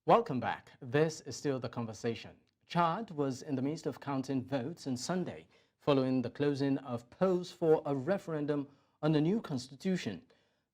Welcome back. This is still the conversation. Chad was in the midst of counting votes on Sunday following the closing of polls for a referendum on the new constitution.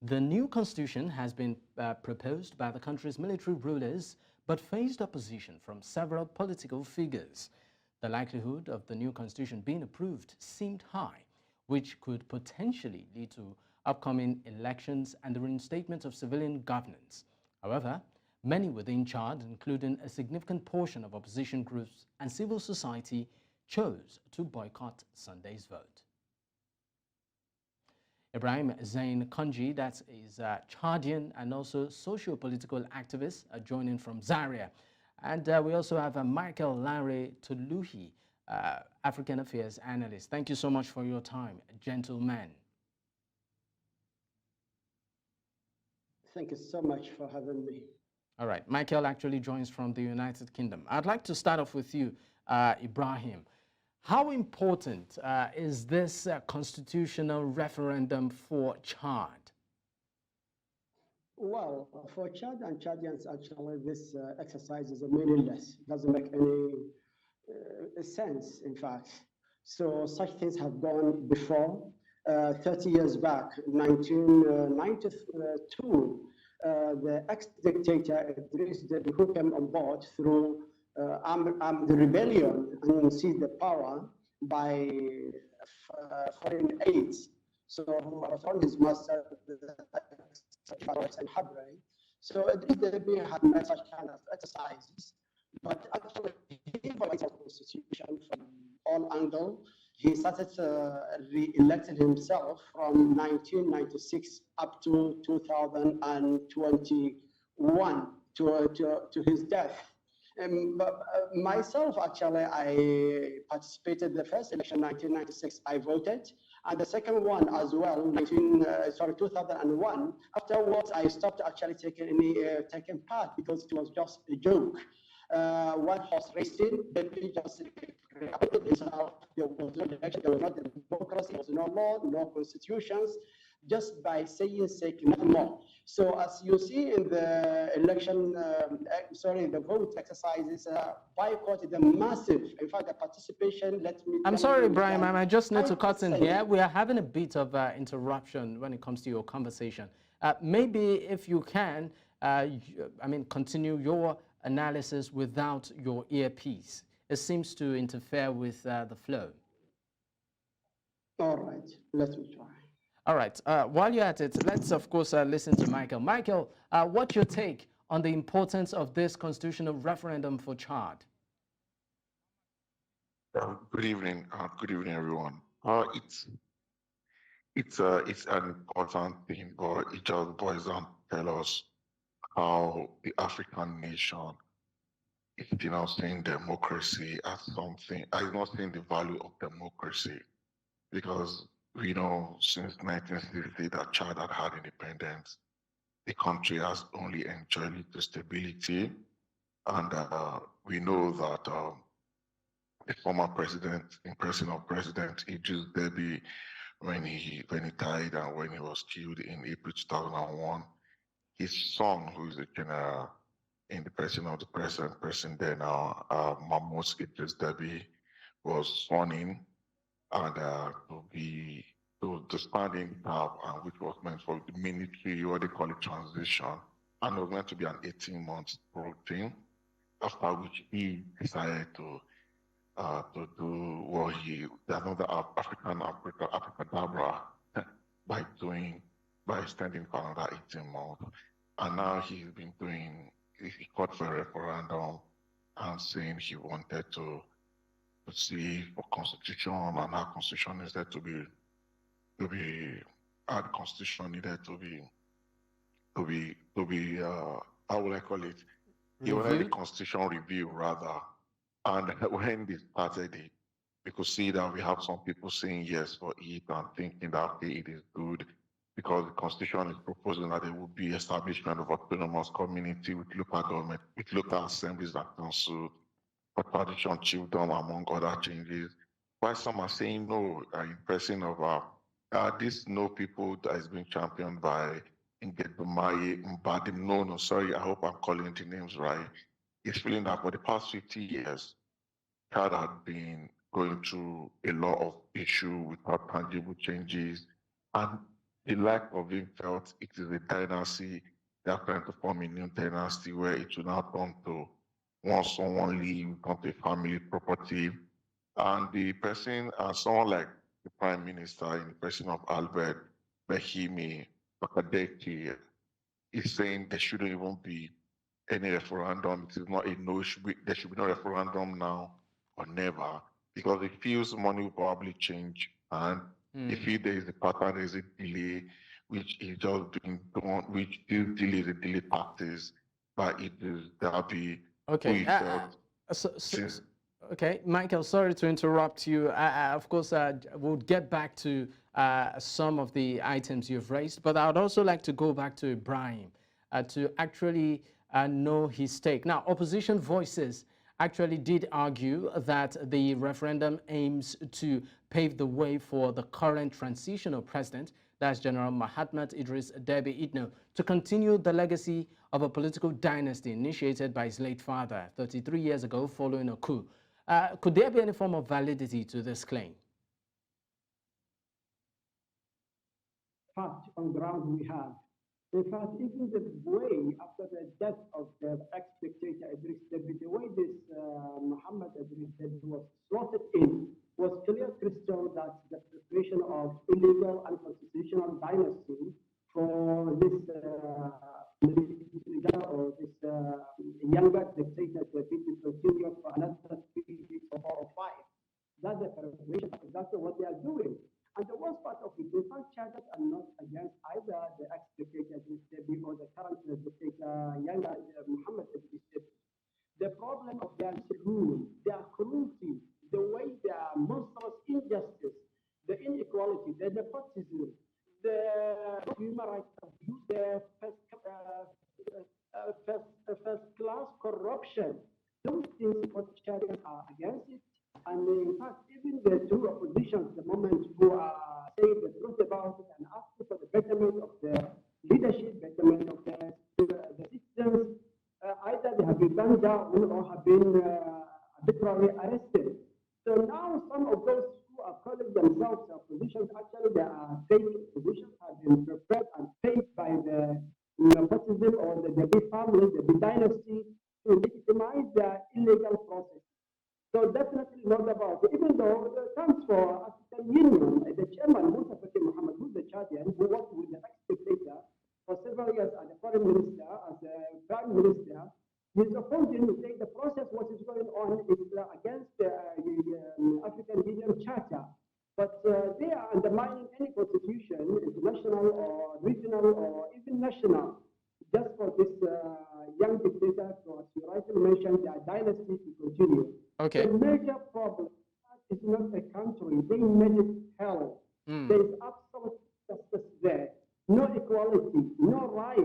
The new constitution has been proposed by the country's military rulers but faced opposition from several political figures. The likelihood of the new constitution being approved seemed high, which could potentially lead to upcoming elections and the reinstatement of civilian governance. However, many within Chad, including a significant portion of opposition groups and civil society, chose to boycott Sunday's vote. Ibrahim Zain Congy, that is Chdian and also socio-political activist, joining from Zaria. And we also have Michael Lanre Toluhi, African Affairs Analyst. Thank you so much for your time, gentlemen. Thank you so much for having me. All right. Michael actually joins from the United Kingdom. I'd like to start off with you, Ibrahim. How important is this constitutional referendum for Chad? Well, for Chad and Chadians, actually, this exercise is meaningless. It doesn't make any sense, in fact. So such things have gone before. 30 years back, 1992, the ex-dictator Idris Deby, who came on board through armed rebellion and seized the power by foreign aids. So who was on his master and Habre. So Idris Deby had made such kind of exercises, but actually he violated the constitution from all angles. He started re-electing himself from 1996 up to 2021 to his death. But myself, actually, I participated in the first election, 1996. I voted, and the second one as well, 2001. Afterwards, I stopped actually taking part because it was just a joke. One horse racing, the just created himself. There was no election, there was not democracy, there was no law, no constitutions, just by saying sake, nothing more. So as you see in the election, the vote exercises, boycott is a massive. In fact, the participation, I'm sorry, Ibrahim, I just need to cut in here. We are having a bit of interruption when it comes to your conversation. Maybe if you can, continue your analysis without your earpiece. It seems to interfere with the flow. All right, let me try. All right, while you're at it, let's of course listen to Michael. Michael, what's your take on the importance of this constitutional referendum for Chad? Good evening, everyone. It's an important thing, but it just boils down to tell us how the African nation is not seeing democracy as something, is not seeing the value of democracy, because we know since 1960 that Chad had independence, the country has only enjoyed little stability, and we know that the former president, in person of President Idris Deby, when he died and when he was killed in April 2001, his son, who is the general in the person of the president there now, Mahmoud Idris Deby, was sworn in and to stand in gap, which was meant for the military, what they call it, transition, and it was meant to be an 18-month thing. After which he decided to do what another African by extending for another 18 months. And now he called for a referendum and saying he wanted to see for constitution, and our constitution is there to be our constitution needed to be how would I call it? He wanted the constitution review rather. And when they started it, we could see that we have some people saying yes for it and thinking that okay, it is good because the constitution is proposing that there will be establishment of autonomous community with local government, with local assemblies and council, for tradition chiefdom, among other changes. While some are saying no, in person of these no people that is being championed by Ngedumai Mbadim. No, sorry, I hope I'm calling the names right. Is feeling that for the past 50 years, Chad had been going through a lot of issues without tangible changes, and the lack of him felt it is a dynasty. They are trying to form a new dynasty where it will now turn to once someone leaves, turn to a family property. And the person, someone like the Prime Minister in the person of Albert Behimi Bakadeki, is saying there shouldn't even be any referendum. It is not a no. There should be no referendum now or never, because it feels money will probably change, and if there is a pattern, there is a delay, which is just doing, which this delay is a delay tactics, but it is Dabi who he felt since. Okay, Michael, sorry to interrupt you. Of course, we'll get back to some of the items you've raised, but I would also like to go back to Ibrahim to actually know his take. Now, opposition voices actually did argue that the referendum aims to pave the way for the current transitional president, that's General Mahatma Idris Deby Itno, to continue the legacy of a political dynasty initiated by his late father 33 years ago following a coup. Could there be any form of validity to this claim? Fact on ground we have. In fact, even the way after the death of the ex-dictator Idris Deby, the way this Muhammad Idris Deby was slotted in was clear crystal that the preparation of illegal and constitutional dynasty for this or this younger dictator to continue for another 3 weeks or 4 or 5. That's the preparation. That's what they are doing. And the worst part of it, the fact charges are not against either the ex-dictator Deby or the current dictator younger Muhammad Idris Deby. The problem of their rule, their cruelty, the way their monstrous injustice, the inequality, the nepotism, the human rights abuse, the first-class corruption, those things what Chadians are against it. And in fact, even the two oppositions, the moment who are saying the truth about it and asking for the betterment of the leadership, betterment of the citizens, either they have been gunned down or have been arbitrarily arrested. So now some of those who are calling themselves oppositions, actually they are fake oppositions, have been prepared and paid by the nepotism or the big family, the big dynasty, to legitimize their illegal process. So definitely not about it. Even though the comes for African Union, the chairman, Musa Faki Mohammed, who's the Chadian, who worked with the ex-dictator for several years as a foreign minister, as a prime minister, he's opposing to say the process, what is going on, is against the African Union Charter. But they are undermining any constitution, international or regional or even national, just for this young dictator, as you rightly mentioned, their dynasty to continue. Okay. The major problem is not a country. They made it hell. There is absolute justice there. No equality, no rights.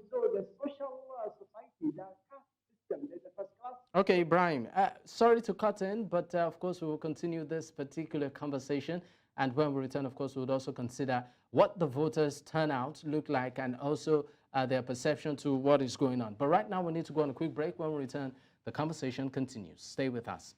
So the social society, the caste system, there's a first class. Okay, Ibrahim, sorry to cut in, but of course we will continue this particular conversation. And when we return, of course, we would also consider what the voters' turnout look like and also their perception to what is going on. But right now, we need to go on a quick break. When we return, the conversation continues. Stay with us.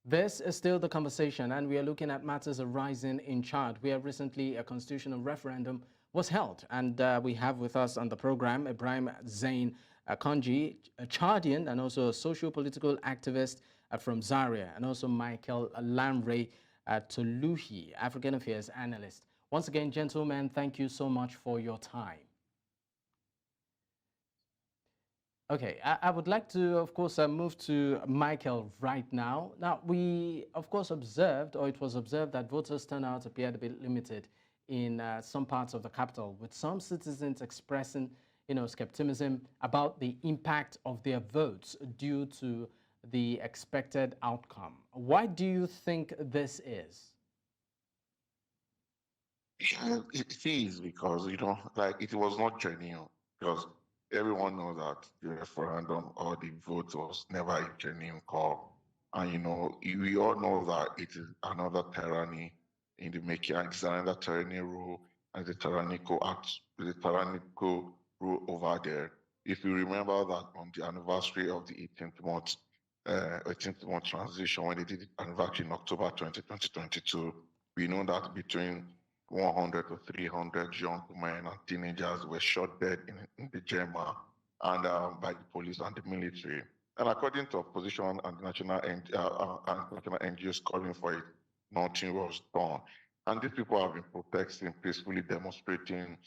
This is still the conversation, and we are looking at matters arising in Chad, where recently a constitutional referendum was held. And we have with us on the program Ibrahim Zain Congy, a Chdian and also a socio-political activist from Zaria, and also Michael Lanre Toluhi, African Affairs Analyst. Once again, gentlemen, thank you so much for your time. Okay, I would like to, of course, move to Michael right now. Now, we, of course, observed, or it was observed, that voters' turnout appeared a bit limited in some parts of the capital, with some citizens expressing, skepticism about the impact of their votes due to the expected outcome. Why do you think this is? Yeah, it is because, it was not genuine, because everyone knows that the referendum or the vote was never a genuine call. And, we all know that it is another tyranny in the making, and it's another tyranny rule and the tyrannical act, the tyrannical rule over there. If you remember that on the anniversary of the 18th month transition, when they did the anniversary in October 2022, we know that between 100 to 300 young men and teenagers were shot dead in the Gemma and by the police and the military. And according to opposition and national NGOs calling for it, nothing was done. And these people have been protesting, peacefully demonstrating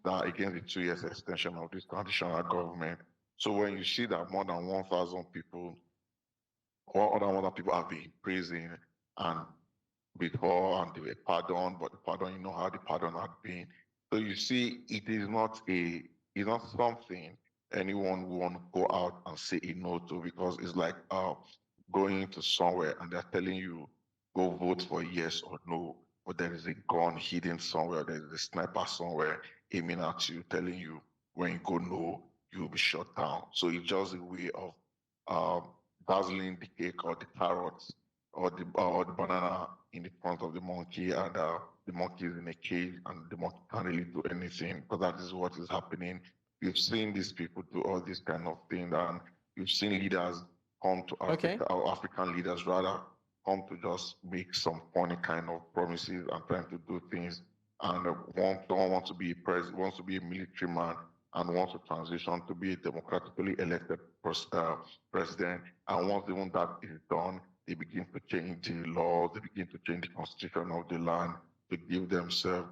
that against the 2 years extension of this transitional government. So when you see that more than 1,000 people, or other 1,000 people have been in prison and before and they were pardoned, but the pardon, you know how the pardon had been. So you see, it's not something anyone will want to go out and say a no to, because it's like going to somewhere and they're telling you go vote for yes or no, but there is a gun hidden somewhere, there is a sniper somewhere aiming at you, telling you when you go no, you'll be shot down. So it's just a way of dazzling the cake or the carrots or the banana in the front of the monkey, and the monkey is in a cage and the monkey can't really do anything, because that is what is happening. You've seen these people do all these kind of things, and you've seen leaders come to Africa, or African leaders rather, come to just make some funny kind of promises and trying to do things. And someone wants to be a president, wants to be a military man, and wants to transition to be a democratically elected president. And once even that is done, they begin to change the laws, they begin to change the constitution of the land to give themselves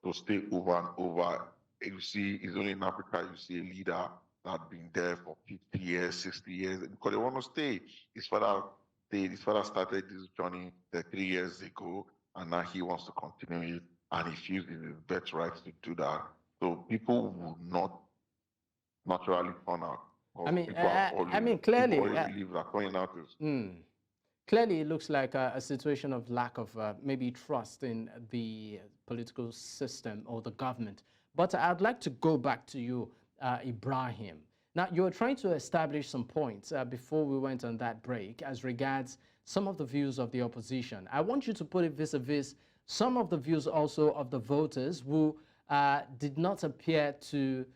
to stay over and over. You see, it's only in Africa you see a leader that's been there for 50 years, 60 years, because they want to stay. His father started this journey 3 years ago, and now he wants to continue it, and he feels it is his birthright to do that. So people will not naturally turn out. Clearly, believe that turning out is. Clearly, it looks like a situation of lack of maybe trust in the political system or the government. But I'd like to go back to you, Ibrahim. Now, you were trying to establish some points before we went on that break as regards some of the views of the opposition. I want you to put it vis-a-vis some of the views also of the voters who did not appear to,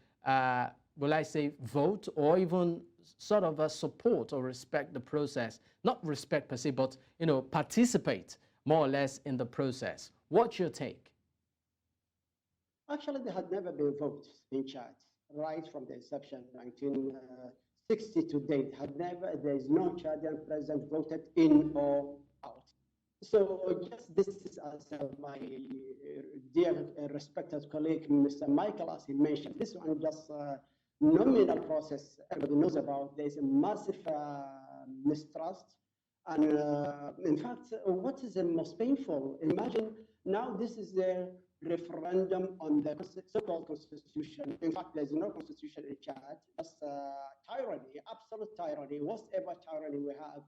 will I say, vote or even sort of support or respect the process. Not respect per se, but, participate more or less in the process. What's your take? Actually, there had never been votes in Chad, right from the inception, 1960 to date. There is no Chadian president voted in or out. So just this is, as my dear respected colleague, Mr. Michael, as he mentioned, this one just nominal process everybody knows about. There's a massive mistrust. And in fact, what is the most painful? Imagine now this is the referendum on the so-called constitution. In fact, there's no constitution in Chad. That's tyranny, absolute tyranny, whatever tyranny we have.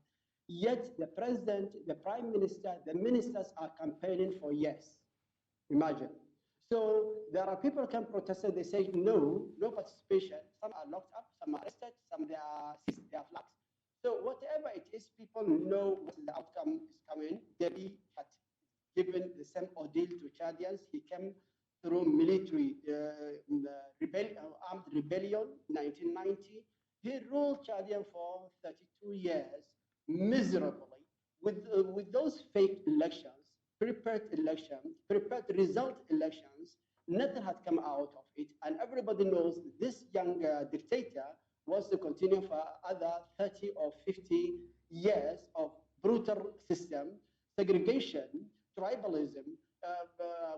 Yet the president, the prime minister, the ministers are campaigning for yes. Imagine. So there are people can protest, they say no participation. Some are locked up, some are arrested, some they are flagged. So whatever it is, people know what the outcome is coming. Dabi had given the same ordeal to Chadians. He came through military armed rebellion in 1990. He ruled Chadian for 32 years miserably with those fake elections. Prepared result elections, nothing had come out of it, and everybody knows this young dictator wants to continue for other 30 or 50 years of brutal system, segregation, tribalism,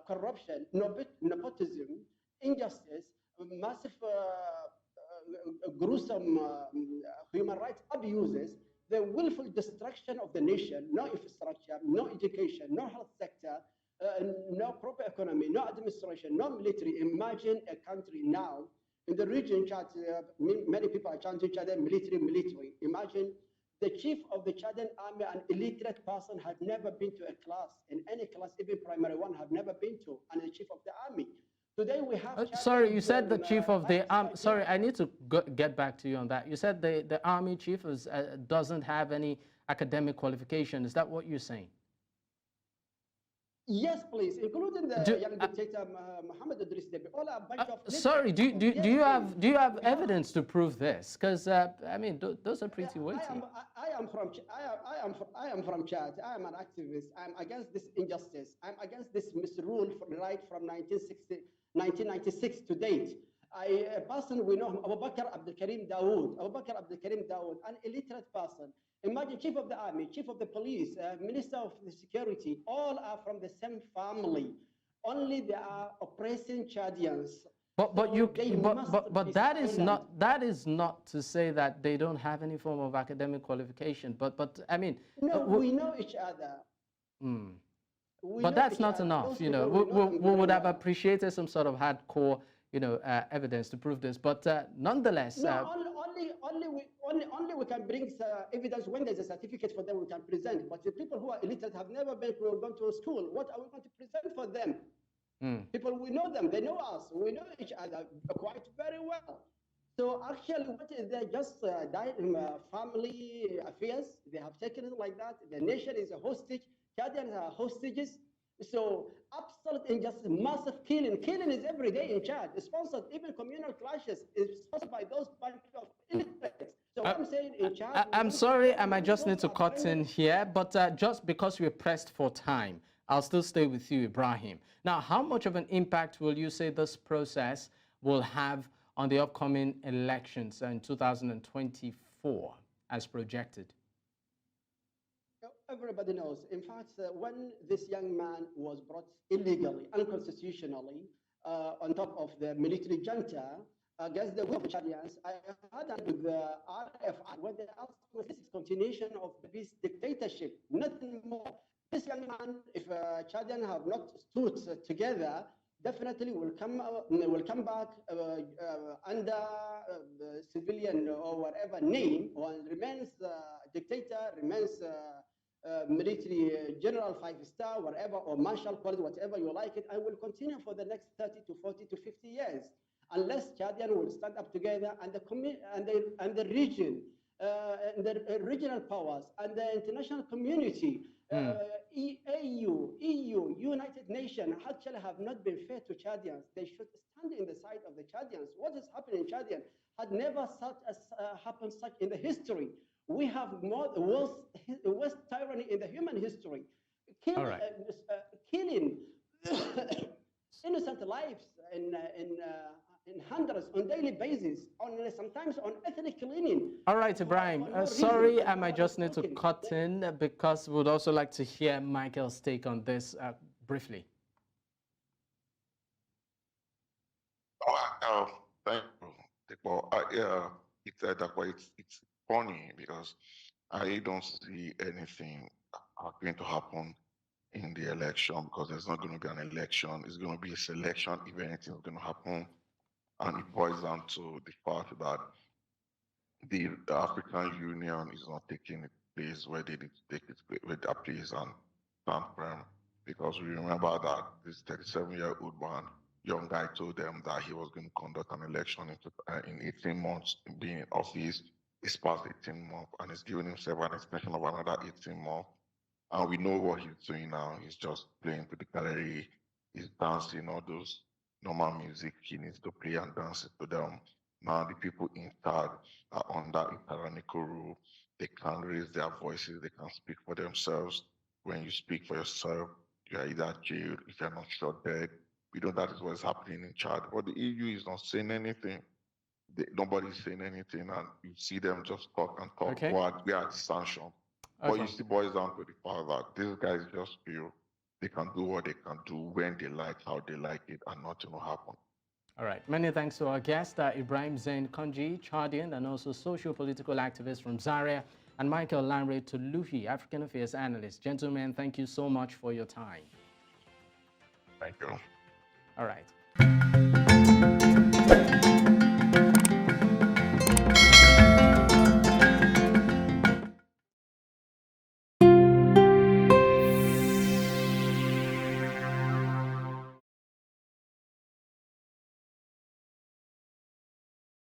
corruption, nepotism, injustice, massive, gruesome human rights abuses, the willful destruction of the nation, no infrastructure, no education, no health sector, no proper economy, no administration, no military. Imagine a country now in the region, Chad, many people are chanting Chadian military. Imagine the chief of the Chadian army, an illiterate person, had never been to a class, in any class, even primary one, had never been to, and the chief of the army. Today we have. Sorry, you said the chief of the army. Sorry, I need to get back to you on that. You said the army chief doesn't have any academic qualification. Is that what you're saying? Yes, please, including the young dictator Mohammed Idris Deby. All a bunch of. Sorry, do you have evidence to prove this? Because I mean, those are pretty weighty. I am from Chad. I am an activist. I'm against this injustice. I'm against this misrule right from 1996 to date. A person we know him, Abu Bakr Abdul Karim Dawood. An illiterate person. Imagine chief of the army, chief of the police, minister of the security, all are from the same family. Only they are oppressing Chadians. But that is not to say that they don't have any form of academic qualification. But I mean, no, we know each other. But that's not enough. You know, we would have appreciated some sort of hardcore, you know, evidence to prove this. But nonetheless, no, only we can bring evidence when there's a certificate for them we can present. But the people who are illiterate have never gone to a school. What are we going to present for them? People, we know them, they know us, we know each other quite very well. So actually, what is there? Just family affairs. They have taken it like that. The nation is a hostage. Chadians are hostages. So absolute injustice, massive killing. Killing is every day in Chad. It's sponsored, even communal clashes is sponsored by those bunch of illiterates. So I'm saying in Chad. I'm sorry, I might just need to cut in here, but just because we're pressed for time, I'll still stay with you, Ibrahim. Now, how much of an impact will you say this process will have on the upcoming elections in 2024 as projected? Everybody knows. In fact, when this young man was brought illegally, unconstitutionally, on top of the military junta against the will of Chadians, I had that with the RFI, where they asked for this continuation of this dictatorship, nothing more. This young man, if Chadians have not stood together, definitely will come back under civilian or whatever name, or remains dictator, remains military general 5-star, whatever, or marshal quality, whatever you like it, and will continue for the next 30 to 40 to 50 years, unless Chadian will stand up together and the region, and the regional powers and the international community, EU, United Nations, actually have not been fair to Chadians. They should stand in the side of the Chadians. What has happened in Chadian had never happened such in the history. We have the worst tyranny in the human history, killing innocent lives in hundreds on daily basis, sometimes on ethnic cleaning. All right, Ibrahim. Sorry, I might just need to cut in because we would also like to hear Michael's take on this briefly. Thank you. Well, it's funny because I don't see anything going to happen in the election, because there's not going to be an election. It's going to be a selection if anything is going to happen. And it boils down to the fact that the African Union is not taking its place where they need to take its place, with their place and stand firm. Because we remember that this 37-year-old young guy told them that he was going to conduct an election in 18 months, being in office. It's past 18 months, and he's giving himself an extension of another 18 months. And we know what he's doing now. He's just playing to the gallery. He's dancing, all those normal music he needs to play and dance to them. Now the people in charge are under a tyrannical rule. They can't raise their voices. They can't speak for themselves. When you speak for yourself, you are either jailed, if you're not shot dead. We know that is what is happening in Chad. But the EU is not saying anything. Nobody's saying anything, and you see them just talk and talk. Okay. But we are sanctioned. Okay. But you see, boys down to the fact that these guys just feel they can do what they can do when they like, how they like it, and nothing will happen. All right. Many thanks to our guest, Ibrahim Zain, Congy, Chdian, and also socio-political activist from Zaria, and Michael Lanre, Toluhi, African Affairs Analyst. Gentlemen, thank you so much for your time. Thank you. All right.